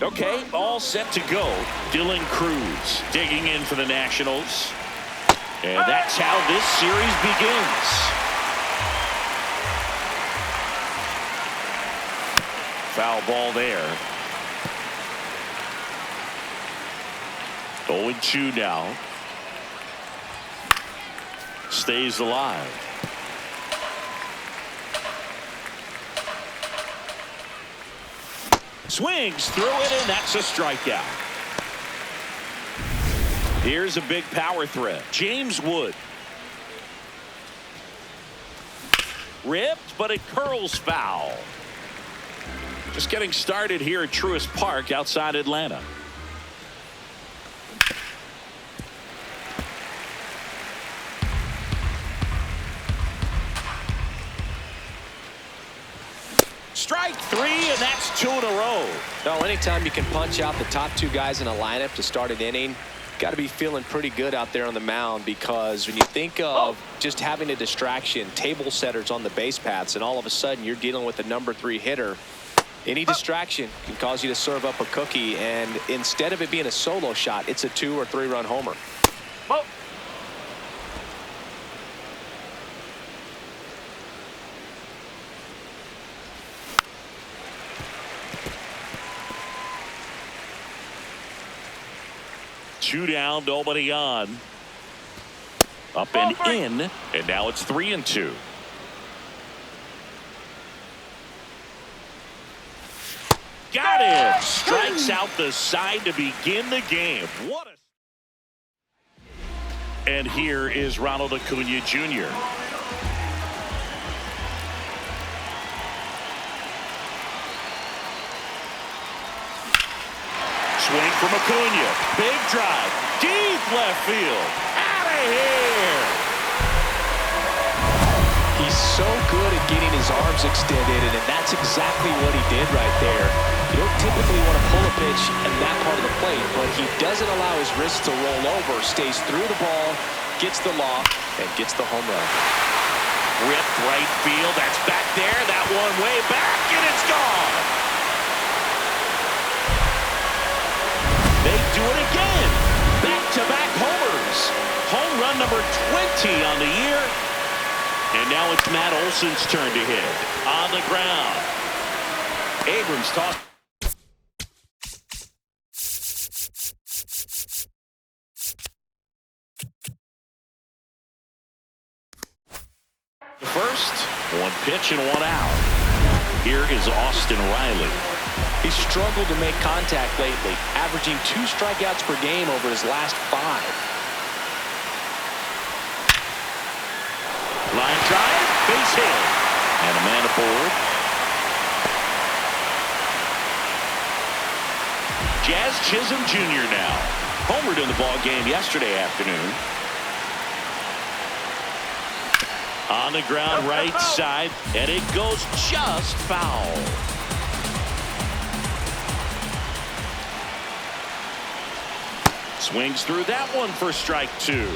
Okay, all set to go. Dylan Cruz digging in for the Nationals. And that's how this series begins. Foul ball there. 0-2 now. Stays alive. Swings through it, and that's a strikeout. Here's a big power threat. James Wood. Ripped, but it curls foul. Just getting started here at Truist Park outside Atlanta. Strike three, and that's 2 in a row. No, anytime you can punch out the top two guys in a lineup to start an inning, got to be feeling pretty good out there on the mound, because when you think of just having a distraction, table setters on the base paths, and all of a sudden you're dealing with a number 3 hitter, any distraction can cause you to serve up a cookie, and instead of it being a solo shot, it's a 2 or 3 run homer. Whoa. Two down, nobody on. Up and in, and now it's 3-2. Got him! Strikes out the side to begin the game. What a... And here is Ronald Acuna Jr. Swing from Acuna. Big drive. Deep left field. Out of here. He's so good at getting his arms extended, and that's exactly what he did right there. You don't typically want to pull a pitch in that part of the plate, but he doesn't allow his wrist to roll over, stays through the ball, gets the loft, and gets the home run. Ripped right field. That's back there. That one way back, and it's gone. They do it again. Back-to-back homers. Home run number 20 on the year. And now it's Matt Olson's turn to hit. On the ground. Abrams tossed. The first, one pitch and one out. Here is Austin Riley. He's struggled to make contact lately, averaging 2 strikeouts per game over his last 5. Line drive, base hit, and a man aboard. Jazz Chisholm Jr. now. Homered in the ball game yesterday afternoon. On the ground, right side, and it goes just foul. Swings through that one for strike 2.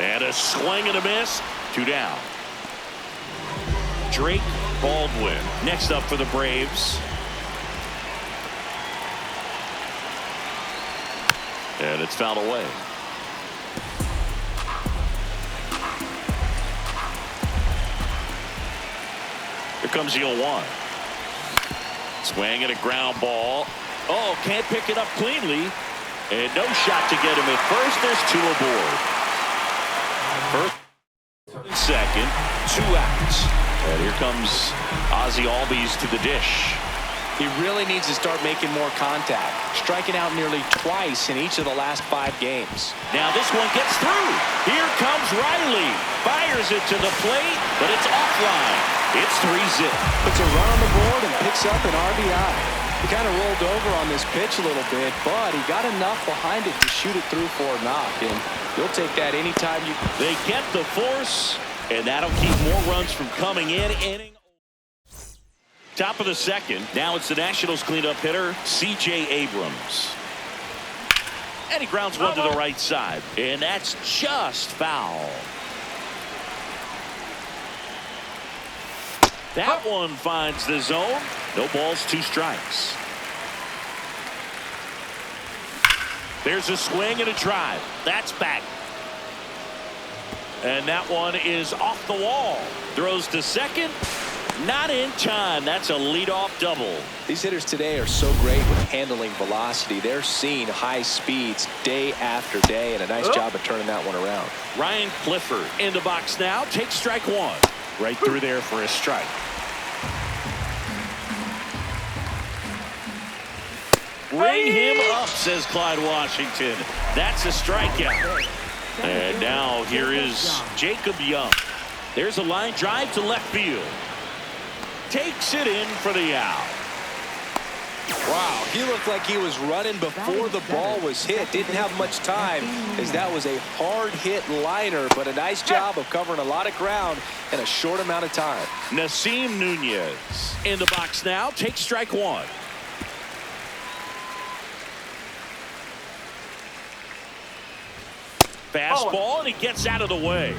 And a swing and a miss. 2 down. Drake Baldwin next up for the Braves. And it's fouled away. Here comes the 0-1. Swing and a ground ball. Oh, can't pick it up cleanly. And no shot to get him at first. There's 2 aboard. First and second, 2 outs. And here comes Ozzie Albies to the dish. He really needs to start making more contact, striking out nearly twice in each of the last 5 games. Now this one gets through. Here comes Riley. Fires it to the plate, but it's offline. It's 3-zip. Puts a run on the board and picks up an RBI. He kind of rolled over on this pitch a little bit, but he got enough behind it to shoot it through for a knock, and you'll take that anytime you... They get the force, and that'll keep more runs from coming in. Top of the second. Now it's the Nationals cleanup hitter, C.J. Abrams. And he grounds one to the right side. And that's just foul. That one finds the zone. No balls, 2 strikes. There's a swing and a drive. That's back. And that one is off the wall. Throws to second. Not in time. That's a leadoff double. These hitters today are so great with handling velocity. They're seeing high speeds day after day, and a nice job of turning that one around. Ryan Clifford in the box now. Takes strike 1. Right through there for a strike. Ring him up, says Clyde Washington. That's a strikeout. And now here is Jacob Young. There's a line drive to left field. Takes it in for the out. Wow, he looked like he was running before the ball was hit. Didn't have much time, as that was a hard hit liner, but a nice job of covering a lot of ground in a short amount of time. Nasim Nunez in the box now. Takes strike 1. Fastball, and he gets out of the way.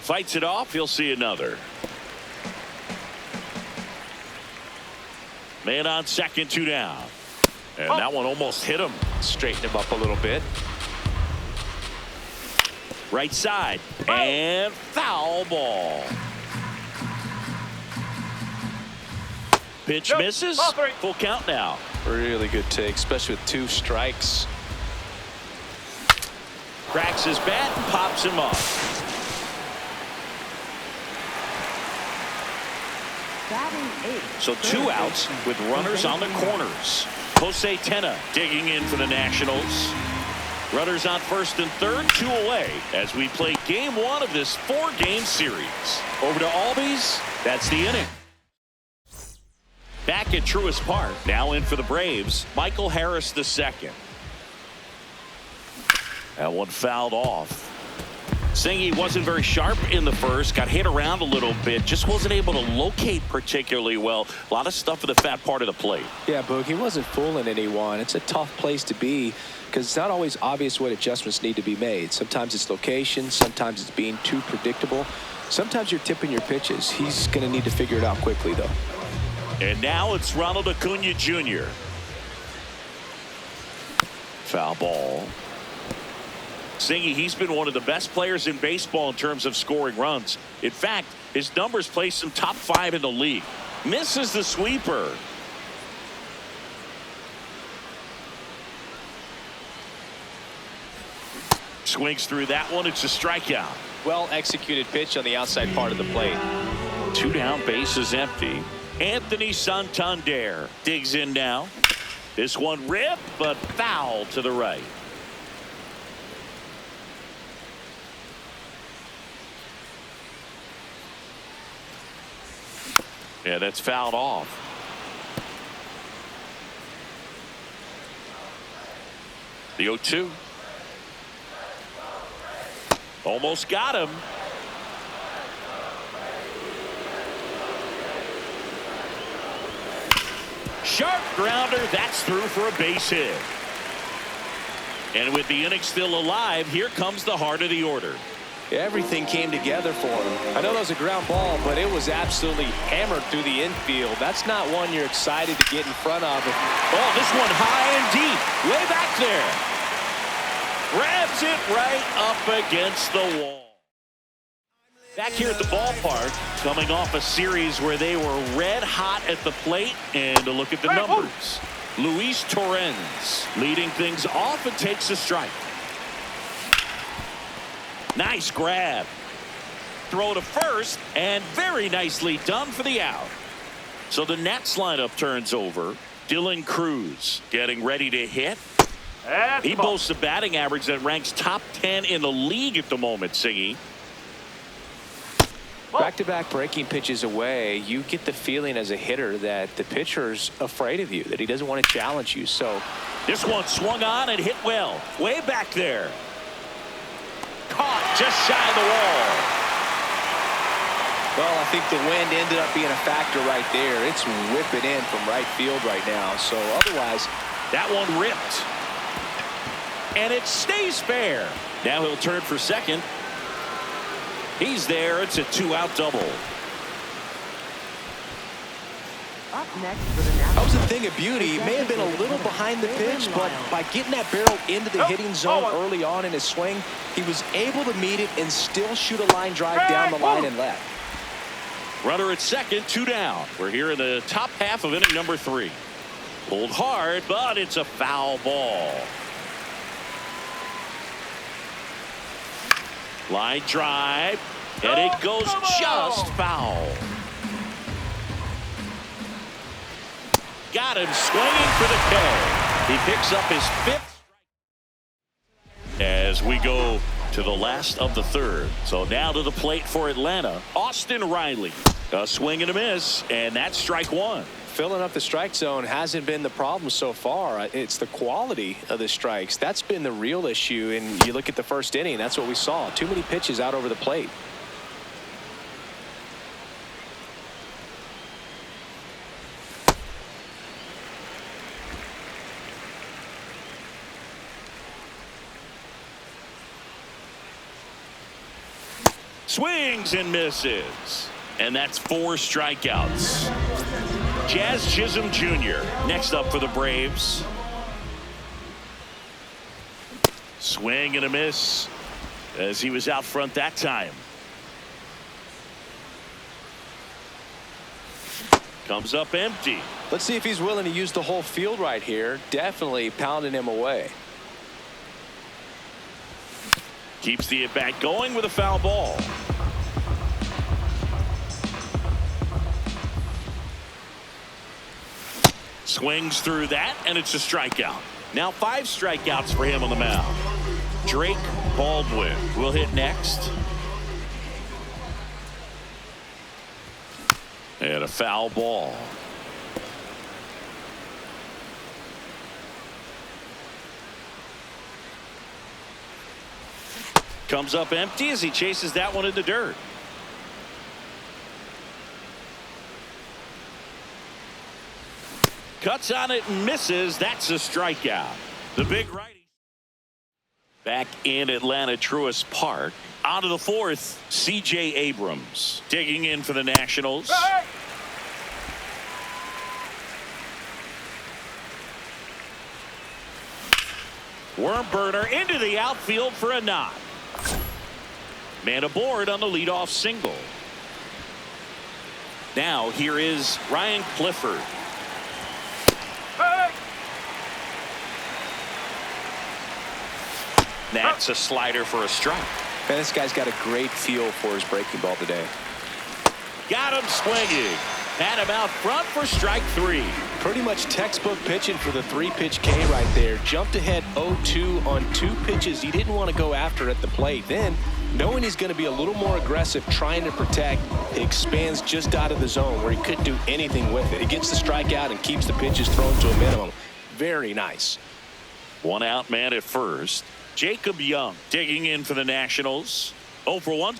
Fights it off. He'll see another. Man on second, 2 down. And that one almost hit him. Straighten him up a little bit. Right side. And foul ball. Pitch misses. Full count now. Really good take, especially with 2 strikes. Cracks his bat and pops him up. So 2 outs with runners on the corners. Jose Tena digging in for the Nationals. Runners on first and third, 2 away as we play game 1 of this 4-game series. Over to Albies. That's the inning. Back at Truist Park. Now in for the Braves, Michael Harris II. That one fouled off. Singy wasn't very sharp in the first. Got hit around a little bit. Just wasn't able to locate particularly well. A lot of stuff in the fat part of the plate. Yeah, Boog, he wasn't fooling anyone. It's a tough place to be because it's not always obvious what adjustments need to be made. Sometimes it's location. Sometimes it's being too predictable. Sometimes you're tipping your pitches. He's going to need to figure it out quickly, though. And now it's Ronald Acuna Jr. Foul ball. Singy, he's been one of the best players in baseball in terms of scoring runs. In fact, his numbers place him top 5 in the league. Misses the sweeper. Swings through that one. It's a strikeout. Well executed pitch on the outside part of the plate. 2 down, bases empty. Anthony Santander digs in now. This one ripped, but foul to the right. Yeah, that's fouled off. The 0-2. Almost got him. Sharp grounder. That's through for a base hit. And with the inning still alive, here comes the heart of the order. Everything came together for him. I know that was a ground ball, but it was absolutely hammered through the infield. That's not one you're excited to get in front of. Oh, this one high and deep. Way back there. Grabs it right up against the wall. Back here at the ballpark, coming off a series where they were red hot at the plate. And a look at the numbers. Luis Torrens leading things off and takes a strike. Nice grab. Throw to first, and very nicely done for the out. So the Nats lineup turns over. Dylan Cruz getting ready to hit. He boasts a batting average that ranks top 10 in the league at the moment, Singy. Back-to-back breaking pitches away, you get the feeling as a hitter that the pitcher's afraid of you, that he doesn't want to challenge you. So this one swung on and hit well. Way back there. Caught just shy of the wall. Well, I think the wind ended up being a factor right there. It's whipping in from right field right now. So otherwise, that one ripped. And it stays fair. Now he'll turn for second. He's there. It's a 2-out double. Up next for the Nationals. That was a thing of beauty. He may have been a little behind the pitch, but by getting that barrel into the hitting zone early on in his swing, he was able to meet it and still shoot a line drive down the line and left. Runner at second, 2 down. We're here in the top half of inning number 3. Pulled hard, but it's a foul ball. Line drive, and it goes just foul. Got him swinging for the K. He picks up his 5th. As we go to the last of the 3rd. So now to the plate for Atlanta, Austin Riley. A swing and a miss, and that's strike 1. Filling up the strike zone hasn't been the problem so far. It's the quality of the strikes. That's been the real issue. And you look at the first inning, that's what we saw. Too many pitches out over the plate. Swings and misses. And that's 4 strikeouts. Jazz Chisholm Jr. next up for the Braves. Swing and a miss as he was out front that time. Comes up empty. Let's see if he's willing to use the whole field right here. Definitely pounding him away. Keeps the at-bat going with a foul ball. Swings through that, and it's a strikeout. Now 5 strikeouts for him on the mound. Drake Baldwin will hit next. And a foul ball. Comes up empty as he chases that one in the dirt. Cuts on it and misses. That's a strikeout. The big righty. Back in Atlanta Truist Park. On to the 4th, C.J. Abrams digging in for the Nationals. Hey! Worm burner into the outfield for a knock. Man aboard on the leadoff single. Now here is Ryan Clifford. Hey! That's a slider for a strike. Man, this guy's got a great feel for his breaking ball today. Got him swinging. Had him out front for strike 3. Pretty much textbook pitching for the 3-pitch K right there. Jumped ahead 0-2 on 2 pitches he didn't want to go after at the plate. Then, knowing he's going to be a little more aggressive trying to protect, he expands just out of the zone where he couldn't do anything with it. He gets the strikeout and keeps the pitches thrown to a minimum. Very nice. 1 out man at first. Jacob Young digging in for the Nationals. 0 for 1.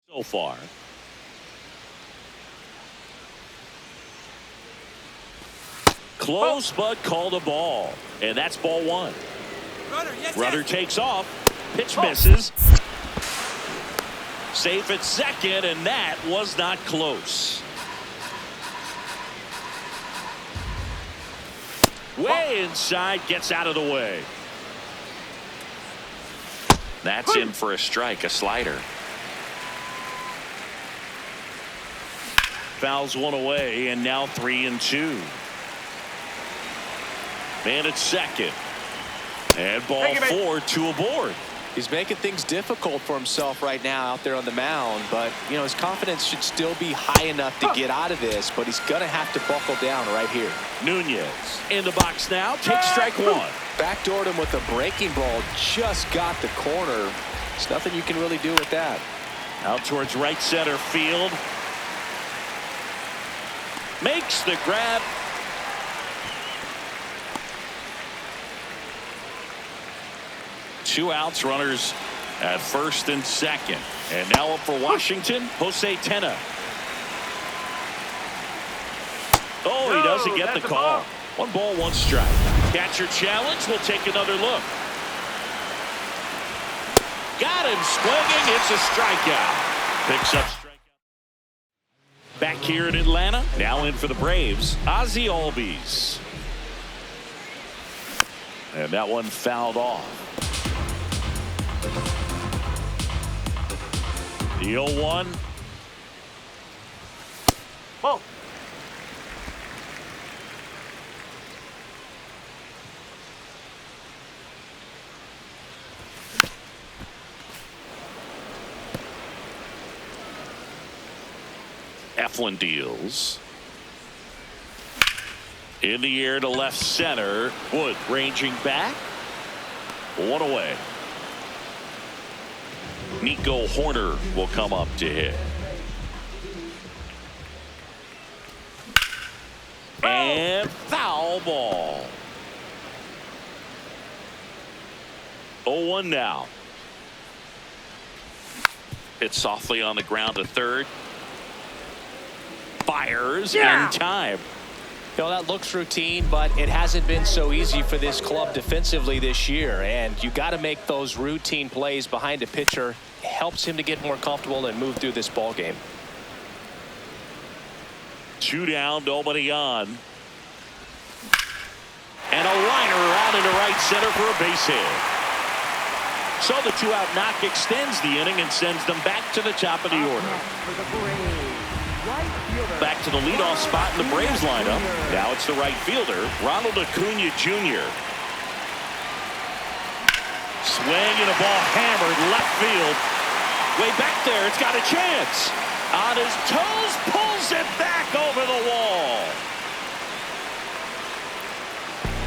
So far. Close, but called a ball. And that's ball 1. Runner takes off. Pitch misses. Safe at second, and that was not close. Way inside, gets out of the way. That's in for a strike, a slider. Fouls one away, and now 3-2. Man at second. And ball 4, 2 aboard. He's making things difficult for himself right now out there on the mound, but you know his confidence should still be high enough to get out of this, but he's gonna have to buckle down right here. Nunez in the box now, takes strike 1. Backdoored him with a breaking ball, just got the corner. There's nothing you can really do with that. Out towards right center field. Makes the grab. 2 outs, runners at first and second. And now up for Washington, Jose Tena. Oh, he doesn't get the call. 1 ball, 1 strike. Catcher challenge. We'll take another look. Got him swinging. It's a strikeout. Picks up strikeout. Back here in Atlanta. Now in for the Braves, Ozzie Albies. And that one fouled off. The 0-1. Ball. Eflin deals. In the air to left center. Wood ranging back. 1 away. Nico Horner will come up to hit. And foul ball. 0-1 now. Hit softly on the ground to third. Fires in time. You know, that looks routine, but it hasn't been so easy for this club defensively this year. And you got to make those routine plays behind a pitcher. It helps him to get more comfortable and move through this ball game. 2 down, nobody on. And a liner out into right center for a base hit. So the 2-out knock extends the inning and sends them back to the top of the order. Back to the leadoff spot in the Braves lineup. Now it's the right fielder, Ronald Acuna Jr. Swing and a ball hammered left field. Way back there, it's got a chance. On his toes, pulls it back over the wall.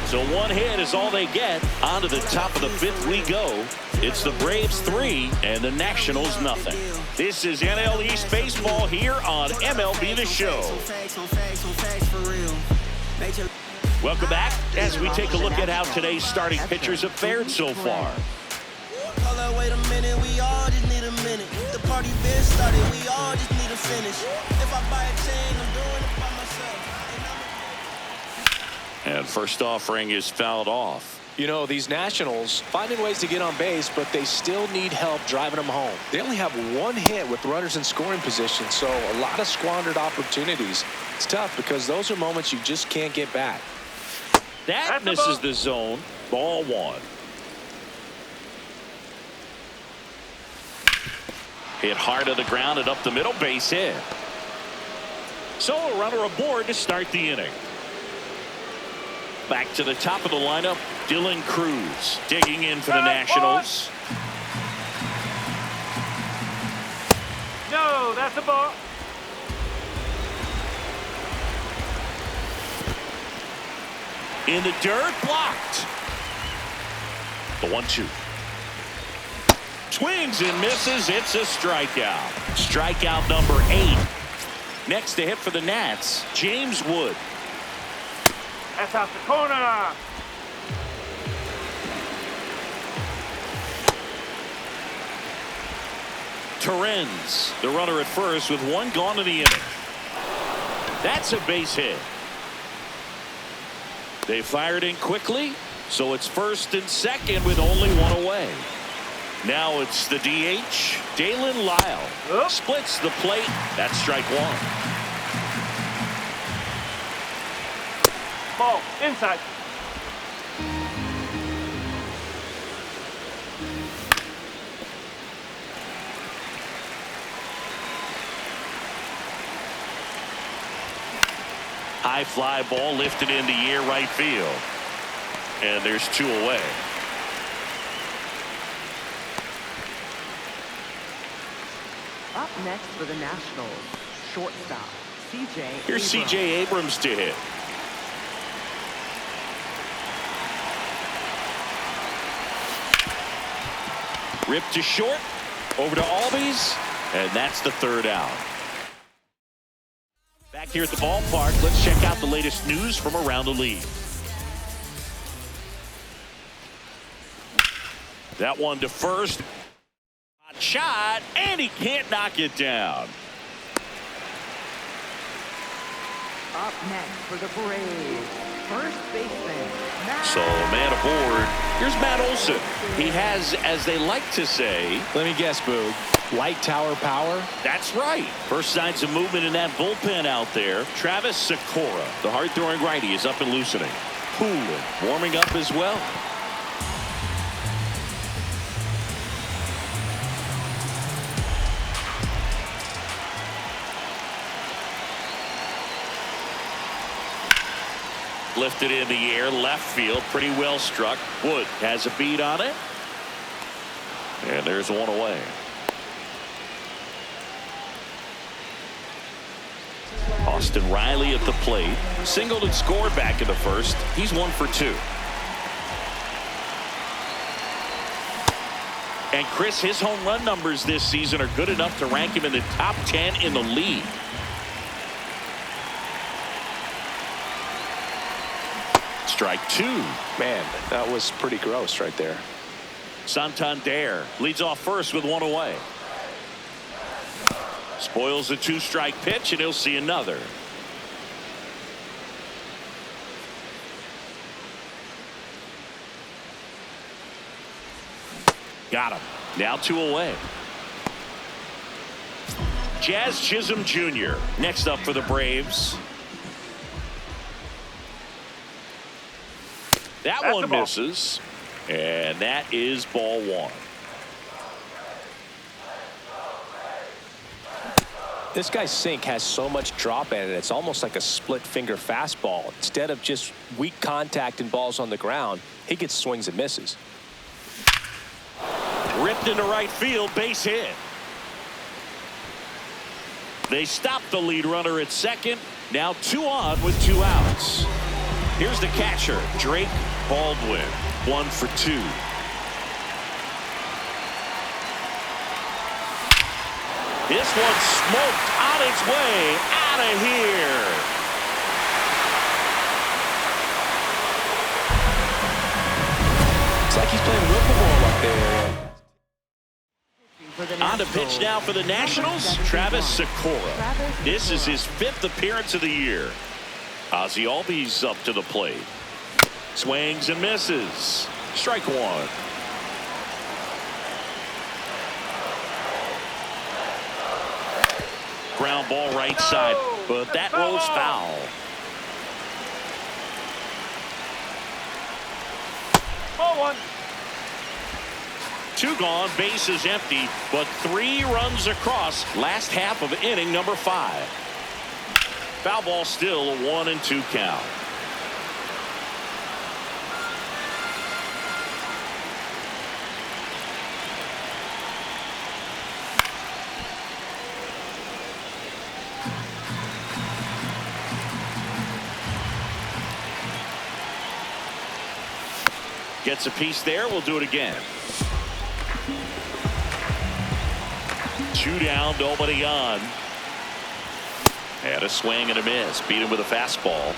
So 1 hit is all they get. On to the top of the 5th we go. It's the Braves 3 and the Nationals nothing. This is NL East Baseball here on MLB The Show. Welcome back as we take a look at how today's starting pitchers have fared so far. Wait a minute, we all just need a minute. The party been started, we all just need a finish. If I buy a chain, I'm doing it by myself. And first offering is fouled off. You know, these Nationals finding ways to get on base, but they still need help driving them home. They only have 1 hit with runners in scoring position, so a lot of squandered opportunities. It's tough because those are moments you just can't get back. That misses the zone. Ball 1. Hit hard to the ground and up the middle, base hit. So a runner aboard to start the inning. Back to the top of the lineup, Dylan Cruz digging in for the Nationals. No, that's a ball. In the dirt, blocked. The 1-2. Swings and misses. It's a strikeout. Strikeout number 8. Next to hit for the Nats, James Wood. That's out the corner. Torrens, the runner at first with 1 gone in the inning. That's a base hit. They fired in quickly, so it's first and second with only 1 away. Now it's the DH, Dalen Lyle. Splits the plate. That's strike 1. Ball inside. High fly ball lifted in the air right field. And there's 2 away. Up next for the Nationals, shortstop, C.J. Here's C.J. Abrams to hit. Ripped to short, over to Albies, and that's the 3rd out. Back here at the ballpark, let's check out the latest news from around the league. That one to first. Hot shot, and he can't knock it down. Up next for the Braves, first baseman, Matt. So, man aboard. Here's Matt Olson. He has, as they like to say, Let me guess, Boog. Light tower power? that's right. First signs of movement in that bullpen out there. Travis Sikora, the hard-throwing righty, is up and loosening. Poole warming up as well. Lifted in the air, left field, pretty well struck. Wood has a beat on it. And there's one away. Austin Riley at the plate. Singled and scored back in the first. He's 1 for 2. And Chris, his home run numbers this season are good enough to rank him in the top 10 in the league. Strike 2. Man, that was pretty gross right there. Santander leads off first with 1 away. Spoils the 2-strike pitch, and he'll see another. Got him. Now 2 away. Jazz Chisholm Jr. next up for the Braves. That That's one the ball. misses, and that is ball 1. This guy's sink has so much drop in it, it's almost like a split finger fastball. Instead of just weak contact and balls on the ground, he gets swings and misses. Ripped into right field, base hit. They stop the lead runner at second. Now 2 on with 2 outs. Here's the catcher, Drake Baldwin, 1 for 2. This one smoked on its way out of here. It's like he's playing whipple up there. For the On the pitch Nationals, now for the Nationals, number Travis 71. Sikora. Travis This is Sikora. his 5th appearance of the year. Ozzie Albies up to the plate. Swings and misses. Strike 1. Ground ball right side, but that rolls foul. Ball 1. 2 gone, bases empty, but 3 runs across. Last half of inning number 5. Foul ball still a 1-2 count. Gets a piece there. We'll do it again. 2 down, nobody on. And a swing and a miss. Beat him with a fastball.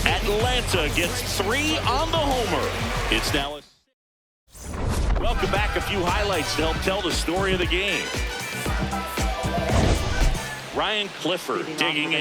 Atlanta gets 3 on the homer. It's now a... Welcome back. A few highlights to help tell the story of the game. Ryan Clifford digging in.